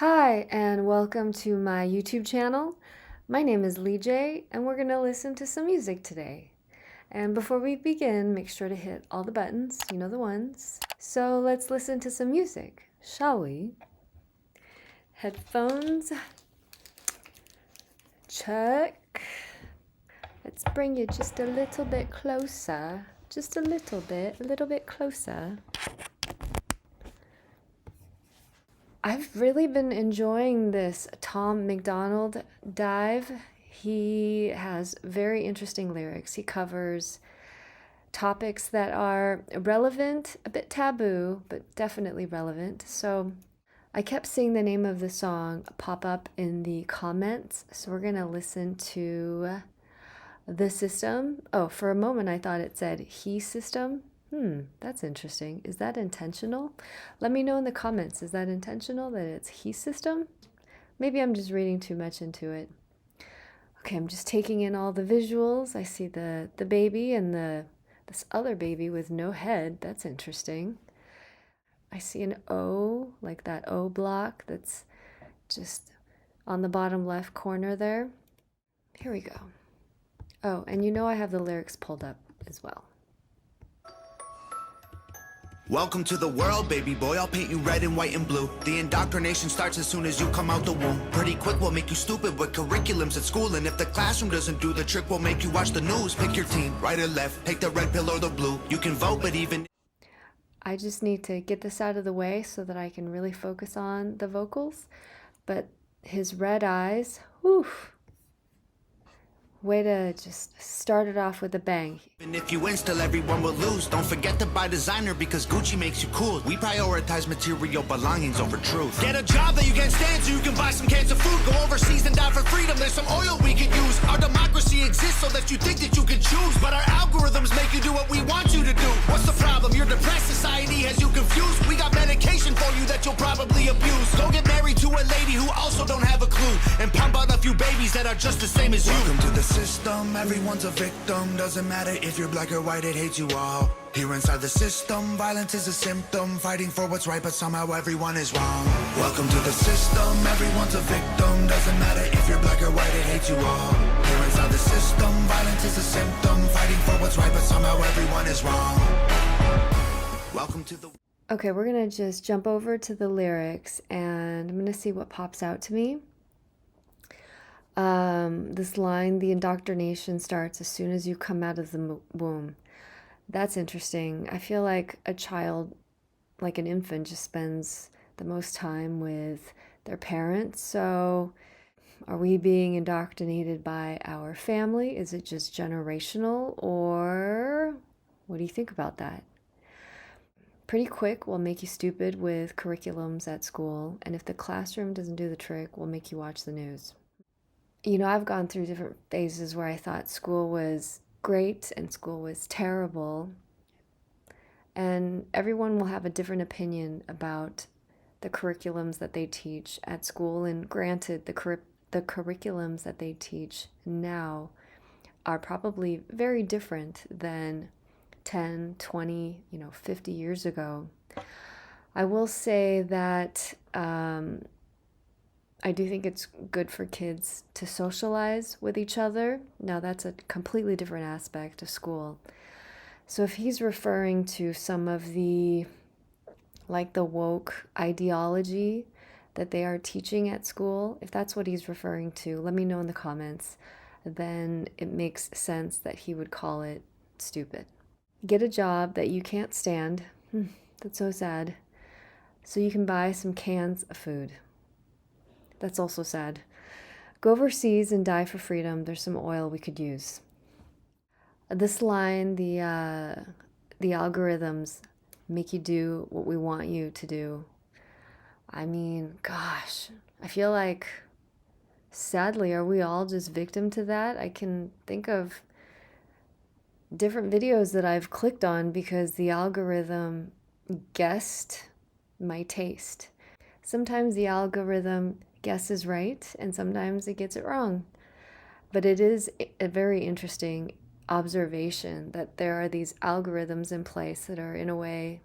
Hi, and welcome to my YouTube channel. My name is Lee J, and we're going to listen to some music today. And before we begin, make sure to hit all the buttons, you know the ones. So let's listen to some music, shall we? Headphones, check. Let's bring you just a little bit closer, just a little bit closer. I've really been enjoying this Tom Macdonald dive. He has very interesting lyrics. He covers topics that are relevant, a bit taboo, but definitely relevant. So I kept seeing the name of the song pop up in the comments. So we're going to listen to The System. Oh, for a moment I thought it said He System. That's interesting. Is that intentional? Let me know in the comments. Is that intentional that it's He System? Maybe I'm just reading too much into it. Okay, I'm just taking in all the visuals. I see the baby and this other baby with no head. That's interesting. I see an O, like that O block that's just on the bottom left corner there. Here we go. Oh, and you know I have the lyrics pulled up as well. Welcome to the world, baby boy. I'll paint you red and white and blue. The indoctrination starts as soon as you come out the womb. Pretty quick, we'll make you stupid with curriculums at school. And if the classroom doesn't do the trick, we'll make you watch the news. Pick your team, right or left. Take the red pill or the blue. You can vote, but even... I just need to get this out of the way so that I can really focus on the vocals. But his red eyes, whew. Way to just start it off with a bang. And if you win, still everyone will lose. Don't forget to buy designer because Gucci makes you cool. We prioritize material belongings over truth. Get a job that you can't stand so you can buy some cans of food. Go overseas and die for freedom. There's some oil we could use. Our democracy exists so that you think that you can choose. But our algorithms make you do what we want you to do. What's the problem? You're depressed. Society has you confused. We got medication for you that you'll probably abuse. Go get married to a lady who also don't have a clue. And pump out a few babies that are just the same as you. Welcome to the system, everyone's a victim. Doesn't matter if you're black or white, it hates you all. Here inside the system, violence is a symptom. Fighting for what's right, but somehow everyone is wrong. Welcome to the system, everyone's a victim. Doesn't matter if you're black or white, it hates you all. Here inside the system, violence is a symptom. Fighting for what's right, but somehow everyone is wrong. Welcome to the... Okay, we're gonna just jump over to the lyrics and I'm gonna see what pops out to me. This line, the indoctrination starts as soon as you come out of the womb. That's interesting. I feel like a child, like an infant, just spends the most time with their parents. So are we being indoctrinated by our family? Is it just generational? Or what do you think about that? Pretty quick, we'll make you stupid with curriculums at school. And if the classroom doesn't do the trick, we'll make you watch the news. You know, I've gone through different phases where I thought school was great and school was terrible. And everyone will have a different opinion about the curriculums that they teach at school. And granted, the curriculums that they teach now are probably very different than 10, 20, 50 years ago. I will say that I do think it's good for kids to socialize with each other. Now, that's a completely different aspect of school. So if he's referring to some of the woke ideology that they are teaching at school, if that's what he's referring to, let me know in the comments. Then it makes sense that he would call it stupid. Get a job that you can't stand. That's so sad. So you can buy some cans of food. That's also sad. Go overseas and die for freedom. There's some oil we could use. This line, the algorithms make you do what we want you to do. I mean, gosh, I feel like, sadly, are we all just victim to that? I can think of different videos that I've clicked on because the algorithm guessed my taste. Sometimes the algorithm guesses right and sometimes it gets it wrong. But it is a very interesting observation that there are these algorithms in place that are in a way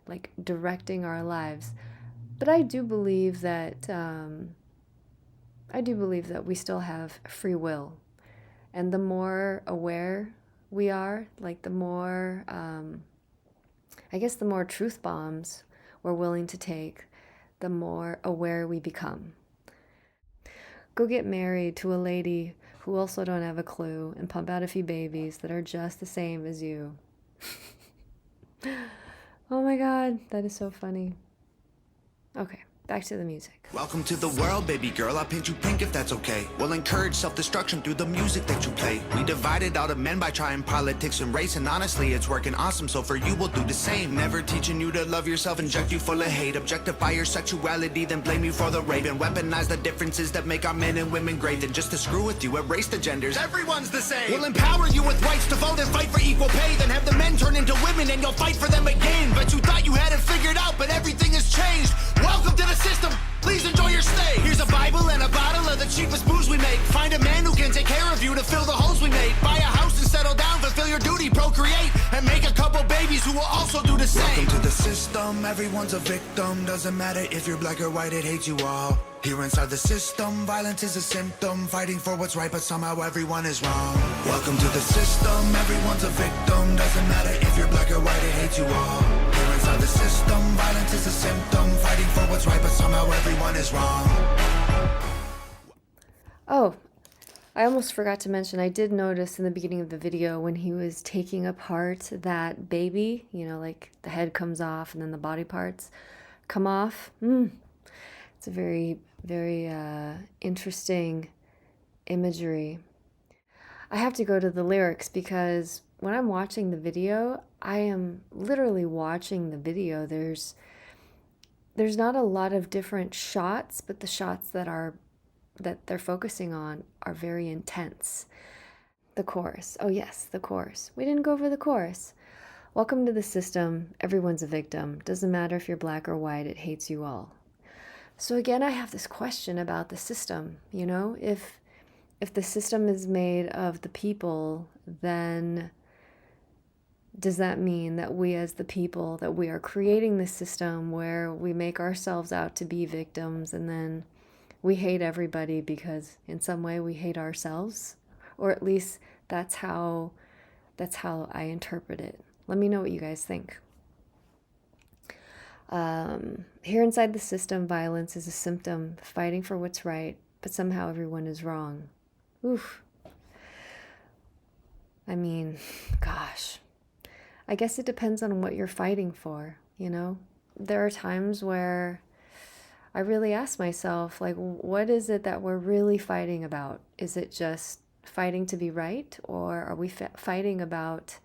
like directing our lives But I do believe that we still have free will, and the more aware we are, like the more, I guess, the more truth bombs we're willing to take, the more aware we become. Go get married to a lady who also don't have a clue and pump out a few babies that are just the same as you. Oh my God, that is so funny. Okay, back to the music. Welcome to the world, baby girl. I'll paint you pink if that's okay. We'll encourage self-destruction through the music that you play. We divided all the men by trying politics and race, and honestly, it's working awesome, so for you, we'll do the same. Never teaching you to love yourself, inject you full of hate, objectify your sexuality, then blame you for the rape, and weaponize the differences that make our men and women great. Then just to screw with you, erase the genders. Everyone's the same. We'll empower you with rights to vote and fight for equal pay, then have the men turn into women and you'll fight for them again. But you thought you had it figured out, but everything has changed. Welcome to the system. Please enjoy your stay. Here's a Bible and a bottle of the cheapest booze we make. Find a man who can take care of you to fill the holes we made. Buy a house and settle down, fulfill your duty, procreate, and make a couple babies who will also do the same. Welcome to the system, everyone's a victim. Doesn't matter if you're black or white, it hates you all. Here inside the system, violence is a symptom. Fighting for what's right, but somehow everyone is wrong. Welcome to the system, everyone's a victim. Doesn't matter if you're black or white, it hates you all. Here inside the system, violence is a symptom. Fighting for what's right, but somehow everyone is wrong. Oh, I almost forgot to mention, I did notice in the beginning of the video when he was taking apart that baby, you know, like the head comes off and then the body parts come off. It's a very, very interesting imagery. I have to go to the lyrics because when I'm watching the video, I am literally watching the video. There's not a lot of different shots, but the shots that they're focusing on are very intense. The chorus. Oh yes, the chorus. We didn't go over the chorus. Welcome to the system. Everyone's a victim. Doesn't matter if you're black or white, it hates you all. So again, I have this question about the system, you know, if the system is made of the people, then does that mean that we as the people, that we are creating this system where we make ourselves out to be victims and then we hate everybody because in some way we hate ourselves? Or at least that's how I interpret it. Let me know what you guys think. Here inside the system, violence is a symptom, fighting for what's right, but somehow everyone is wrong. Oof. I mean, gosh. I guess it depends on what you're fighting for, you know? There are times where I really ask myself, like, what is it that we're really fighting about? Is it just fighting to be right? Or are we fighting about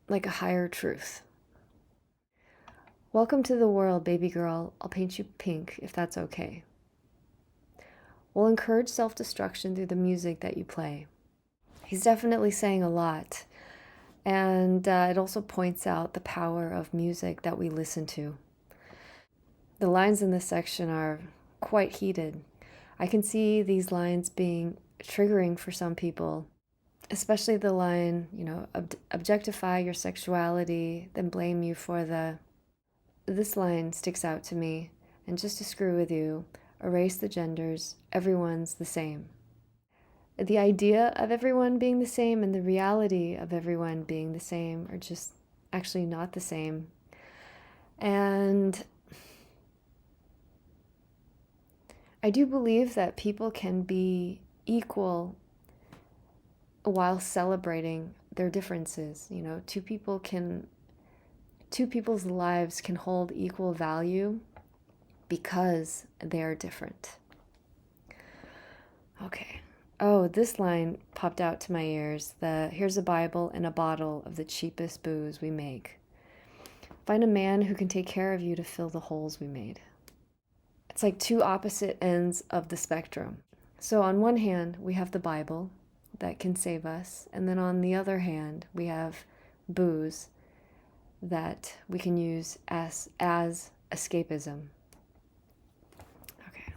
like a higher truth? Welcome to the world, baby girl. I'll paint you pink if that's okay. We'll encourage self-destruction through the music that you play. He's definitely saying a lot. And it also points out the power of music that we listen to. The lines in this section are quite heated. I can see these lines being triggering for some people, especially the line, you know, objectify your sexuality, then blame you for the... This line sticks out to me, and just to screw with you, erase the genders, everyone's the same. The idea of everyone being the same and the reality of everyone being the same are just actually not the same. And I do believe that people can be equal while celebrating their differences. You know, two people's lives can hold equal value because they're different. Okay. Oh, this line popped out to my ears. Here's a Bible and a bottle of the cheapest booze we make. Find a man who can take care of you to fill the holes we made. It's like two opposite ends of the spectrum. So on one hand, we have the Bible that can save us. And then on the other hand, we have booze that we can use as escapism. Okay,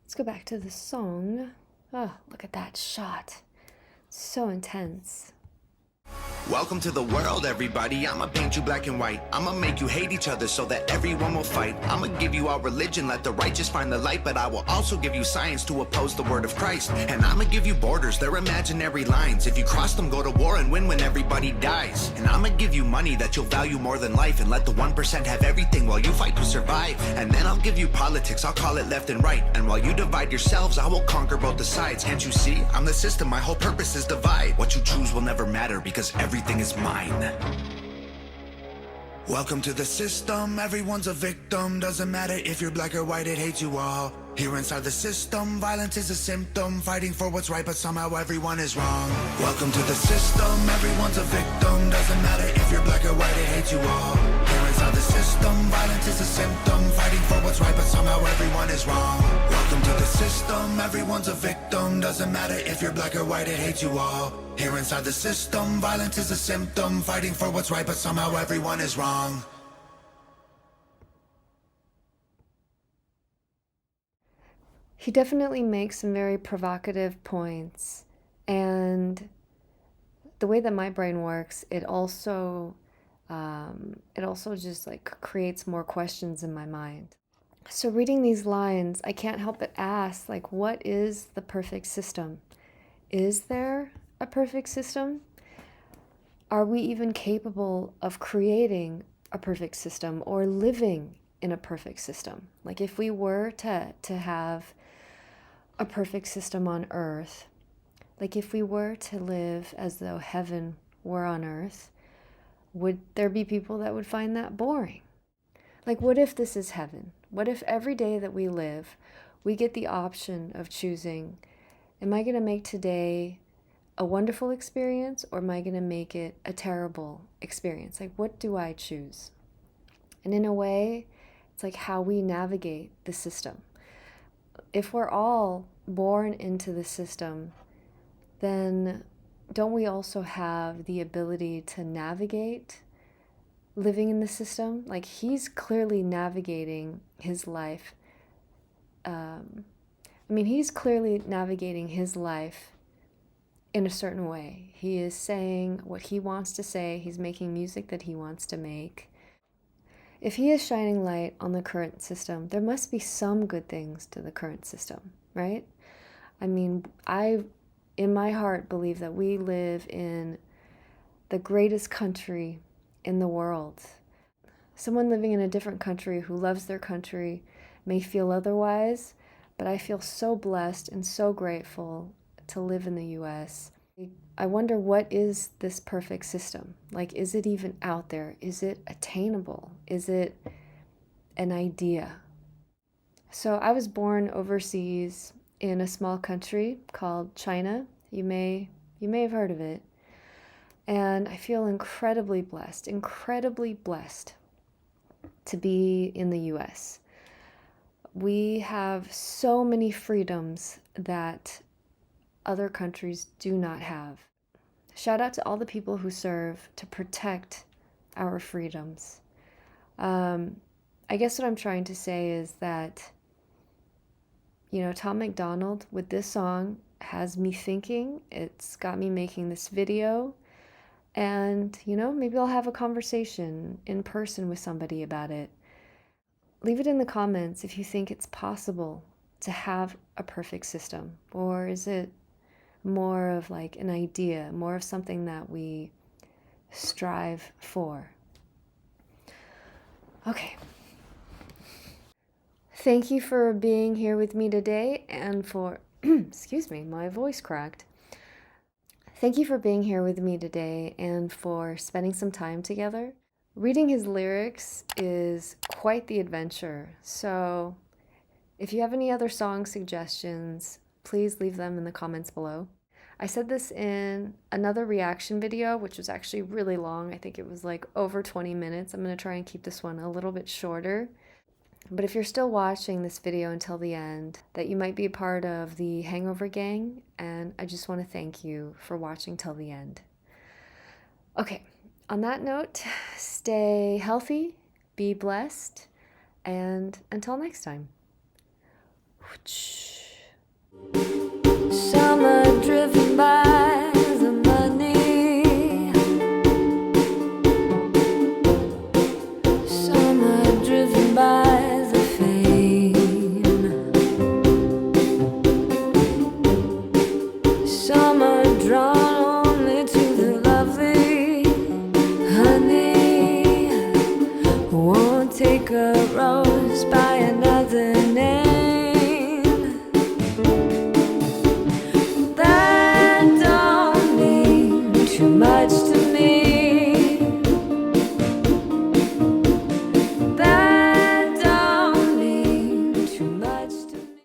let's go back to the song. Oh, look at that shot. So intense. Welcome to the world, everybody. I'ma paint you black and white. I'ma make you hate each other so that everyone will fight. I'ma give you our religion, let the righteous find the light. But I will also give you science to oppose the word of Christ. And I'ma give you borders, they're imaginary lines. If you cross them, go to war and win when everybody dies. And I'ma give you money that you'll value more than life. And let the 1% have everything while you fight to survive. And then I'll give you politics, I'll call it left and right. And while you divide yourselves, I will conquer both the sides. Can't you see? I'm the system, my whole purpose is divide. What you choose will never matter because everything is mine. Welcome to the system, everyone's a victim. Doesn't matter if you're black or white, it hates you all. Here inside the system, violence is a symptom. Fighting for what's right, but somehow everyone is wrong. Welcome to the system, everyone's a victim. Doesn't matter if you're black or white, it hates you all. Here inside the system, violence is a symptom. Fighting for what's right, but somehow everyone is wrong. Welcome to the system, everyone's a victim. Doesn't matter if you're black or white, it hates you all. Here inside the system, violence is a symptom. Fighting for what's right, but somehow everyone is wrong. He definitely makes some very provocative points, and the way that my brain works, it also just like creates more questions in my mind. So reading these lines, I can't help but ask, like, what is the perfect system? Is there a perfect system? Are we even capable of creating a perfect system or living in a perfect system? Like, if we were to have a perfect system on earth, like if we were to live as though heaven were on earth, would there be people that would find that boring? Like, what if this is heaven? What if every day that we live, we get the option of choosing, am I going to make today a wonderful experience, or am I going to make it a terrible experience? Like, what do I choose? And in a way, it's like how we navigate the system. If we're all born into the system, then don't we also have the ability to navigate living in the system? Like, he's clearly navigating his life. He's clearly navigating his life in a certain way. He is saying what he wants to say. He's making music that he wants to make. If he is shining light on the current system, there must be some good things to the current system, right? I, in my heart, believe that we live in the greatest country in the world. Someone living in a different country who loves their country may feel otherwise, but I feel so blessed and so grateful to live in the US. I wonder, what is this perfect system? Like, is it even out there? Is it attainable? Is it an idea? So I was born overseas in a small country called China. You may have heard of it. And I feel incredibly blessed to be in the US. We have so many freedoms that other countries do not have. Shout out to all the people who serve to protect our freedoms. I guess what I'm trying to say is that, Tom Macdonald with this song has me thinking. It's got me making this video. And, maybe I'll have a conversation in person with somebody about it. Leave it in the comments if you think it's possible to have a perfect system, or is it more of like an idea, more of something that we strive for? Okay. Thank you for being here with me today and for, excuse me, my voice cracked. Thank you for being here with me today and for spending some time together. Reading his lyrics is quite the adventure. So if you have any other song suggestions, please leave them in the comments below. I said this in another reaction video, which was actually really long. I think it was like over 20 minutes. I'm going to try and keep this one a little bit shorter. But if you're still watching this video until the end, that you might be a part of the Hangover Gang, and I just want to thank you for watching till the end. Okay, on that note, stay healthy, be blessed, and until next time. Summer driven by